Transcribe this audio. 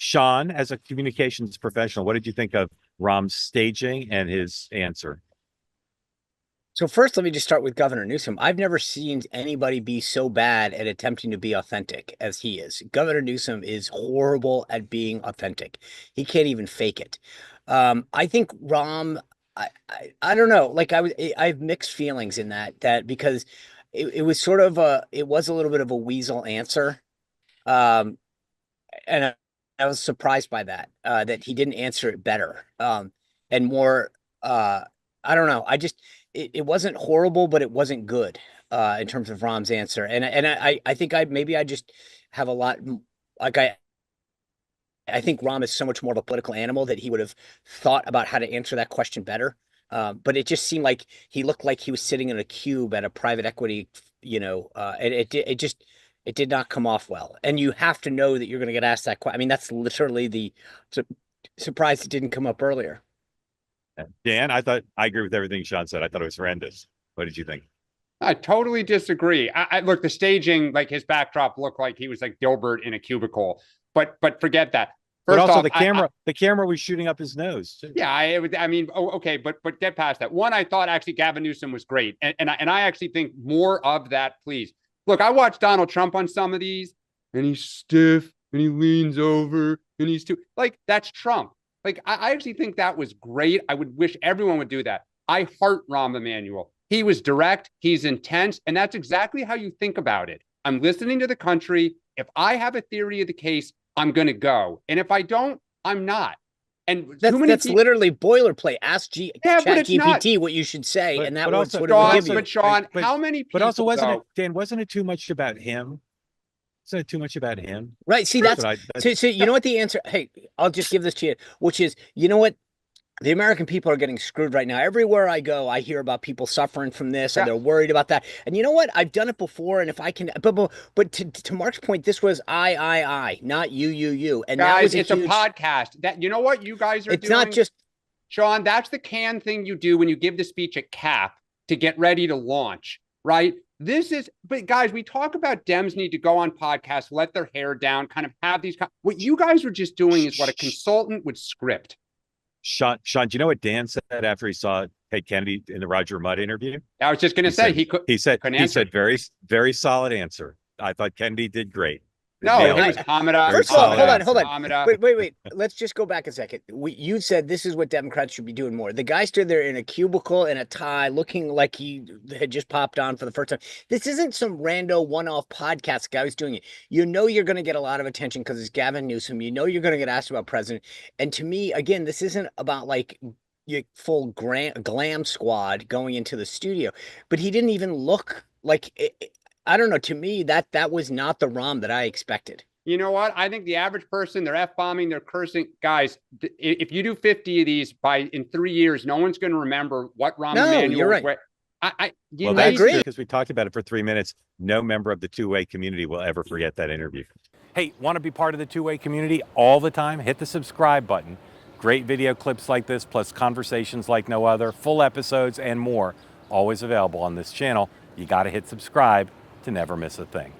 Sean, as a communications professional, what did you think of Rahm's staging and his answer? So first, let me just start with Governor Newsom. I've never seen anybody be so bad at attempting to be authentic as he is. Governor Newsom is horrible at being authentic. He can't even fake it. I think Rahm, I don't know. Like I have mixed feelings in that because it was sort of it was a little bit of a weasel answer. Um, and I was surprised by that he didn't answer it better. And more, I don't know. It wasn't horrible, but it wasn't good, in terms of Rahm's answer. I think maybe I just have a lot, like I think Rahm is so much more of a political animal that he would have thought about how to answer that question better. But it just seemed like he looked like he was sitting in a cube at a private equity, and it did not come off well. And you have to know that you're going to get asked that question. I mean, that's literally the surprise it didn't come up earlier. Dan, I agree with everything Sean said. I thought it was horrendous. What did you think? I totally disagree. I look, the staging, like his backdrop looked like he was like Dilbert in a cubicle, but forget that. But also the camera was shooting up his nose too. Yeah, I mean, okay, but get past that. One, I thought actually Gavin Newsom was great, and I actually think more of that, please. Look, I watched Donald Trump on some of these, and he's stiff, and he leans over, and he's too like that's Trump. Like I actually think that was great. I would wish everyone would do that. I heart Rahm Emanuel. He was direct, he's intense, and that's exactly how you think about it. I'm listening to the country. If I have a theory of the case, I'm going to go. And if I don't, I'm not. And that's literally boilerplate. Ask ChatGPT what you should say, but, and that was what it would give you. But Sean, how many people? But also, wasn't it too much about him? Wasn't it too much about him? Right. See, so you know what the answer? Hey, I'll just give this to you, which is, you know what? The American people are getting screwed right now. Everywhere I go, I hear about people suffering from this, and they're worried about that. And you know what? I've done it before, and if I can, but to Mark's point, this was I, not you. And guys, that was a podcast. That you know what you guys are doing. It's not just Sean. That's the can thing you do when you give the speech at CAP to get ready to launch, right? But guys, we talk about Dems need to go on podcasts, let their hair down, kind of have these. What you guys are just doing is what a consultant would script. Sean, do you know what Dan said after he saw Ted Kennedy in the Roger Mudd interview? I was just going to say he said very, very solid answer. I thought Kennedy did great. No, it was Hamida. First of all, hold on. Wait. Let's just go back a second. You said this is what Democrats should be doing more. The guy stood there in a cubicle and a tie, looking like he had just popped on for the first time. This isn't some rando one-off podcast guy who's doing it. You know you're going to get a lot of attention because it's Gavin Newsom. You know you're going to get asked about president. And to me, again, this isn't about like your full glam squad going into the studio. But he didn't even look like it. I don't know. To me, that was not the Rahm that I expected. You know what? I think the average person, they're F-bombing, they're cursing. Guys, if you do 50 of these in 3 years, no one's going to remember what Rahm Emanuel you're right. I agree. Because we talked about it for 3 minutes. No member of the two-way community will ever forget that interview. Hey, want to be part of the two-way community all the time? Hit the subscribe button. Great video clips like this, plus conversations like no other, full episodes, and more, always available on this channel. You got to hit subscribe to never miss a thing.